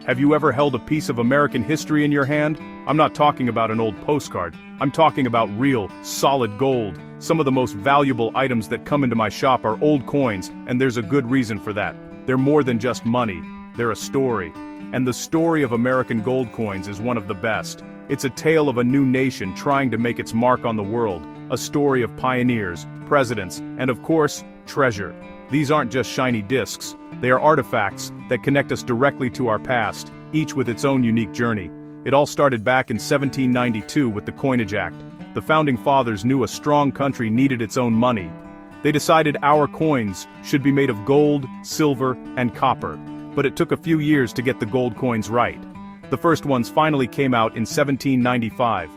Have you ever held a piece of American history in your hand? I'm not talking about an old postcard. I'm talking about real, solid gold. Some of the most valuable items that come into my shop are old coins, and there's a good reason for that. They're more than just money. They're a story. And the story of American gold coins is one of the best. It's a tale of a new nation trying to make its mark on the world. A story of pioneers, presidents, and of course, treasure. These aren't just shiny discs. They are artifacts that connect us directly to our past, each with its own unique journey. It all started back in 1792 with the Coinage Act. The founding fathers knew a strong country needed its own money. They decided our coins should be made of gold, silver, and copper. But it took a few years to get the gold coins right. The first ones finally came out in 1795.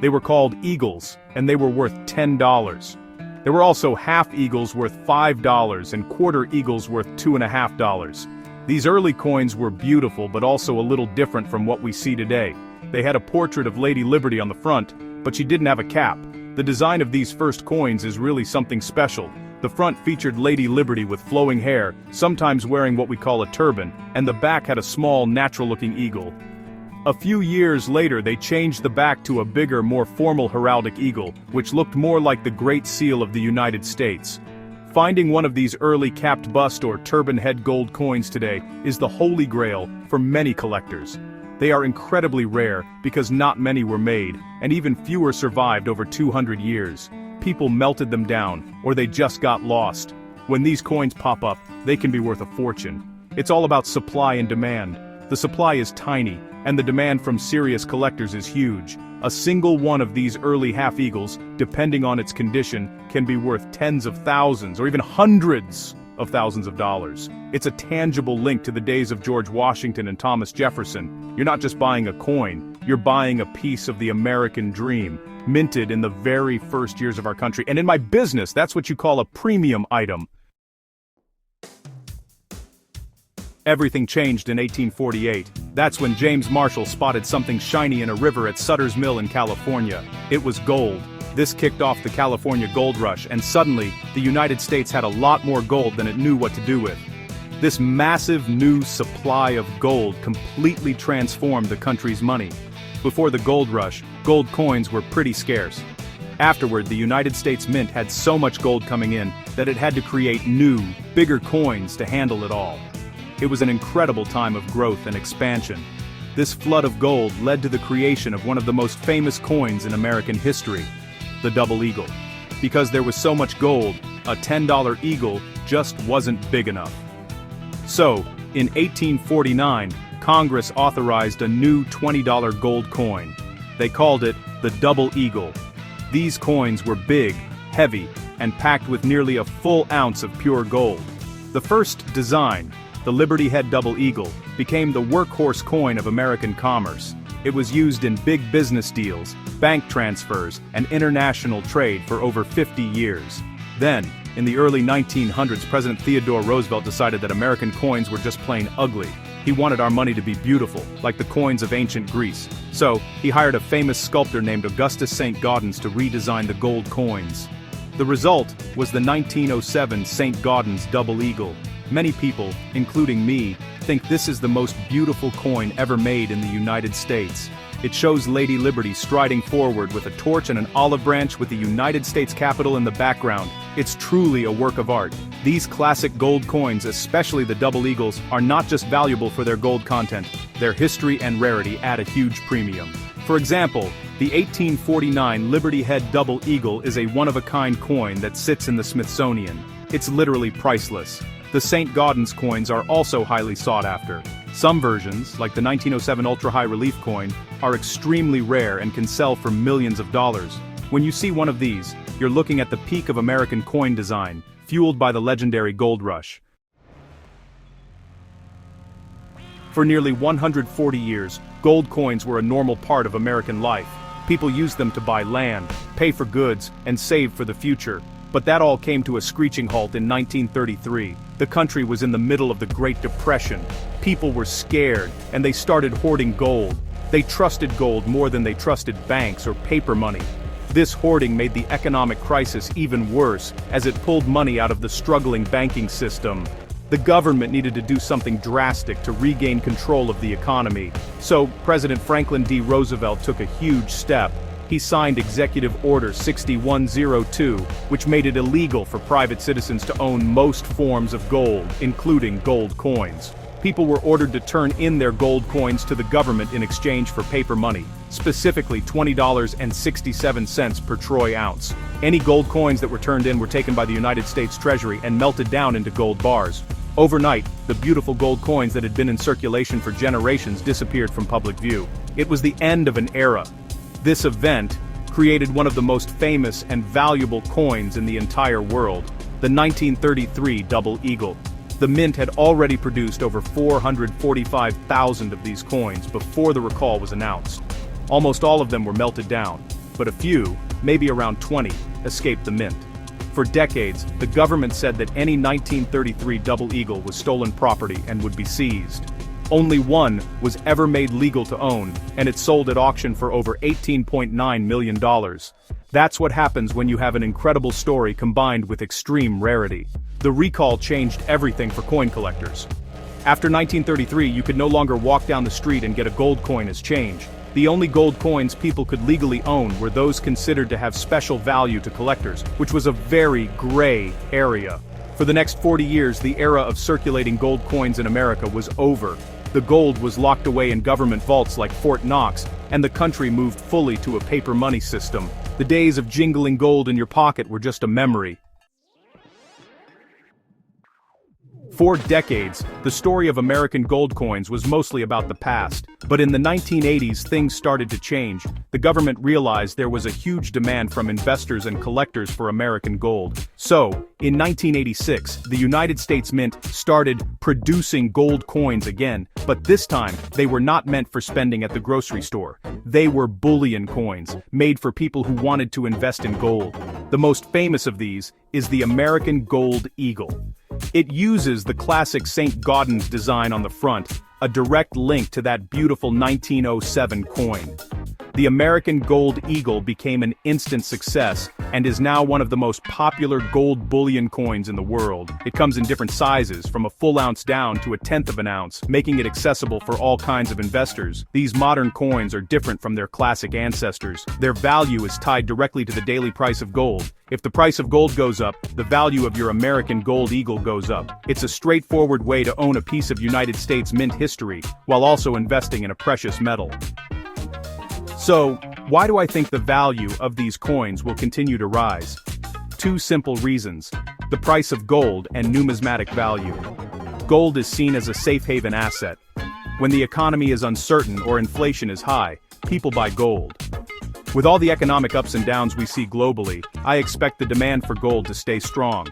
They were called eagles, and they were worth $10. There were also half eagles worth $5 and quarter eagles worth $2.50. These early coins were beautiful but also a little different from what we see today. They had a portrait of Lady Liberty on the front, but she didn't have a cap. The design of these first coins is really something special. The front featured Lady Liberty with flowing hair, sometimes wearing what we call a turban, and the back had a small, natural-looking eagle. A few years later they changed the back to a bigger, more formal heraldic eagle, which looked more like the Great Seal of the United States. Finding one of these early capped bust or turban head gold coins today is the holy grail for many collectors. They are incredibly rare because not many were made, and even fewer survived over 200 years. People melted them down, or they just got lost. When these coins pop up, they can be worth a fortune. It's all about supply and demand. The supply is tiny, and the demand from serious collectors is huge. A single one of these early half-eagles, depending on its condition, can be worth tens of thousands or even hundreds of thousands of dollars. It's a tangible link to the days of George Washington and Thomas Jefferson. You're not just buying a coin, you're buying a piece of the American dream, minted in the very first years of our country. And in my business, that's what you call a premium item. Everything changed in 1848. That's when James Marshall spotted something shiny in a river at Sutter's Mill in California. It was gold. This kicked off the California gold rush, and suddenly, the United States had a lot more gold than it knew what to do with. This massive new supply of gold completely transformed the country's money. Before the gold rush, gold coins were pretty scarce. Afterward, the United States Mint had so much gold coming in that it had to create new, bigger coins to handle it all. It was an incredible time of growth and expansion. This flood of gold led to the creation of one of the most famous coins in American history, the double eagle. Because there was so much gold, a $10 eagle just wasn't big enough. So, in 1849, Congress authorized a new $20 gold coin. They called it the double eagle. These coins were big, heavy, and packed with nearly a full ounce of pure gold. The first design, the Liberty Head Double Eagle, became the workhorse coin of American commerce. It was used in big business deals, bank transfers, and international trade for over 50 years. Then, in the early 1900s, President Theodore Roosevelt decided that American coins were just plain ugly. He wanted our money to be beautiful, like the coins of ancient Greece. So, he hired a famous sculptor named Augustus St. Gaudens to redesign the gold coins. The result was the 1907 St. Gaudens Double Eagle. Many people, including me, think this is the most beautiful coin ever made in the United States. It shows Lady Liberty striding forward with a torch and an olive branch with the United States Capitol in the background. It's truly a work of art. These classic gold coins, especially the double eagles, are not just valuable for their gold content. Their history and rarity add a huge premium. For example, the 1849 Liberty Head Double Eagle is a one-of-a-kind coin that sits in the Smithsonian. It's literally priceless. The St. Gaudens coins are also highly sought after. Some versions, like the 1907 Ultra High Relief coin, are extremely rare and can sell for millions of dollars. When you see one of these, you're looking at the peak of American coin design, fueled by the legendary gold rush. For nearly 140 years, gold coins were a normal part of American life. People used them to buy land, pay for goods, and save for the future. But that all came to a screeching halt in 1933. The country was in the middle of the Great Depression. People were scared, and they started hoarding gold. They trusted gold more than they trusted banks or paper money. This hoarding made the economic crisis even worse, as it pulled money out of the struggling banking system. The government needed to do something drastic to regain control of the economy, so President Franklin D. Roosevelt took a huge step. He signed Executive Order 6102, which made it illegal for private citizens to own most forms of gold, including gold coins. People were ordered to turn in their gold coins to the government in exchange for paper money, specifically $20.67 per troy ounce. Any gold coins that were turned in were taken by the United States Treasury and melted down into gold bars. Overnight, the beautiful gold coins that had been in circulation for generations disappeared from public view. It was the end of an era. This event created one of the most famous and valuable coins in the entire world, the 1933 Double Eagle. The mint had already produced over 445,000 of these coins before the recall was announced. Almost all of them were melted down, but a few, maybe around 20, escaped the mint. For decades, the government said that any 1933 Double Eagle was stolen property and would be seized. Only one was ever made legal to own, and it sold at auction for over $18.9 million. That's what happens when you have an incredible story combined with extreme rarity. The recall changed everything for coin collectors. After 1933, you could no longer walk down the street and get a gold coin as change. The only gold coins people could legally own were those considered to have special value to collectors, which was a very gray area. For the next 40 years, the era of circulating gold coins in America was over. The gold was locked away in government vaults like Fort Knox, and the country moved fully to a paper money system. The days of jingling gold in your pocket were just a memory. For decades, the story of American gold coins was mostly about the past, but in the 1980s things started to change. The government realized there was a huge demand from investors and collectors for American gold. So, in 1986, the United States Mint started producing gold coins again, but this time, they were not meant for spending at the grocery store. They were bullion coins, made for people who wanted to invest in gold. The most famous of these is the American Gold Eagle. It uses the classic St. Gaudens design on the front, a direct link to that beautiful 1907 coin. The American Gold Eagle became an instant success and is now one of the most popular gold bullion coins in the world. It comes in different sizes, from a full ounce down to a tenth of an ounce, making it accessible for all kinds of investors. These modern coins are different from their classic ancestors. Their value is tied directly to the daily price of gold. If the price of gold goes up, the value of your American Gold Eagle goes up. It's a straightforward way to own a piece of United States mint history, while also investing in a precious metal. So, why do I think the value of these coins will continue to rise? Two simple reasons: the price of gold and numismatic value. Gold is seen as a safe haven asset. When the economy is uncertain or inflation is high, people buy gold. With all the economic ups and downs we see globally, I expect the demand for gold to stay strong.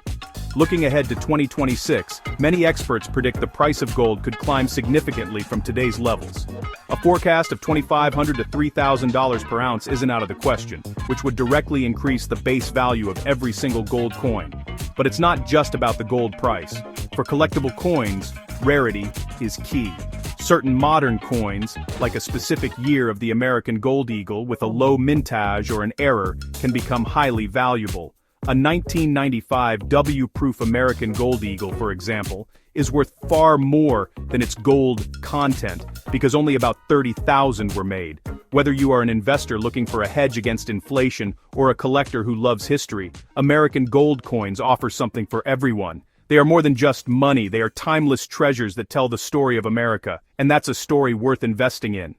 Looking ahead to 2026, many experts predict the price of gold could climb significantly from today's levels. A forecast of $2,500 to $3,000 per ounce isn't out of the question, which would directly increase the base value of every single gold coin. But it's not just about the gold price. For collectible coins, rarity is key. Certain modern coins, like a specific year of the American Gold Eagle with a low mintage or an error, can become highly valuable. A 1995 W-proof American Gold Eagle, for example, is worth far more than its gold content, because only about 30,000 were made. Whether you are an investor looking for a hedge against inflation or a collector who loves history, American gold coins offer something for everyone. They are more than just money, they are timeless treasures that tell the story of America, and that's a story worth investing in.